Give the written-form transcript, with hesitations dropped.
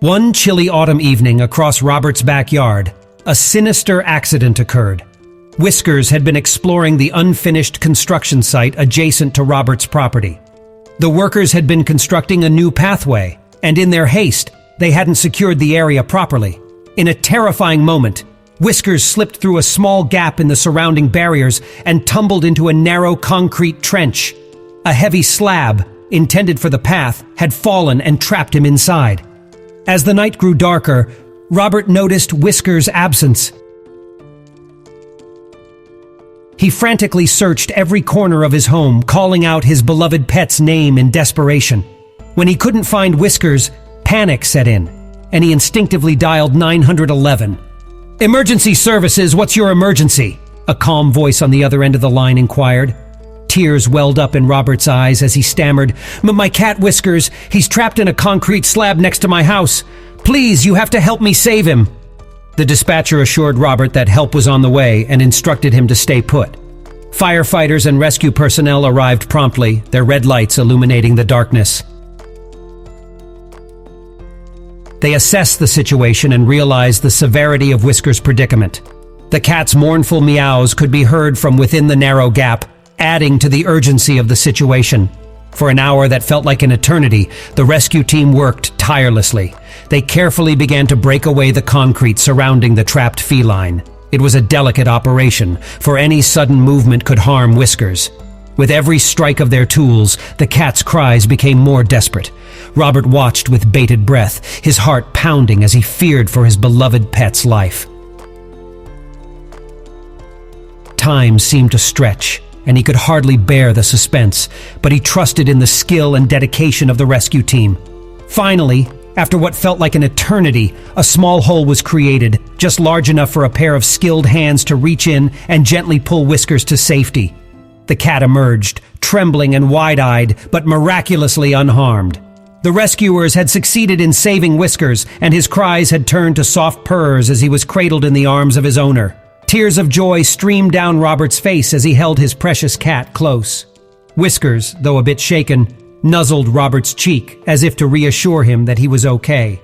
One chilly autumn evening across Robert's backyard, a sinister accident occurred. Whiskers had been exploring the unfinished construction site adjacent to Robert's property. The workers had been constructing a new pathway, and in their haste, they hadn't secured the area properly. In a terrifying moment, Whiskers slipped through a small gap in the surrounding barriers and tumbled into a narrow concrete trench. A heavy slab, intended for the path, had fallen and trapped him inside. As the night grew darker, Robert noticed Whiskers' absence. He frantically searched every corner of his home, calling out his beloved pet's name in desperation. When he couldn't find Whiskers, panic set in, and he instinctively dialed 911. "Emergency services, what's your emergency?" a calm voice on the other end of the line inquired. Tears welled up in Robert's eyes as he stammered, "My cat Whiskers, he's trapped in a concrete slab next to my house. Please, you have to help me save him." The dispatcher assured Robert that help was on the way and instructed him to stay put. Firefighters and rescue personnel arrived promptly, their red lights illuminating the darkness. They assessed the situation and realized the severity of Whiskers' predicament. The cat's mournful meows could be heard from within the narrow gap, adding to the urgency of the situation. For an hour that felt like an eternity, the rescue team worked tirelessly. They carefully began to break away the concrete surrounding the trapped feline. It was a delicate operation, for any sudden movement could harm Whiskers. With every strike of their tools, the cat's cries became more desperate. Robert watched with bated breath, his heart pounding as he feared for his beloved pet's life. Time seemed to stretch, and he could hardly bear the suspense, but he trusted in the skill and dedication of the rescue team. Finally, after what felt like an eternity, a small hole was created, just large enough for a pair of skilled hands to reach in and gently pull Whiskers to safety. The cat emerged, trembling and wide-eyed, but miraculously unharmed. The rescuers had succeeded in saving Whiskers, and his cries had turned to soft purrs as he was cradled in the arms of his owner. Tears of joy streamed down Robert's face as he held his precious cat close. Whiskers, though a bit shaken, nuzzled Robert's cheek as if to reassure him that he was okay.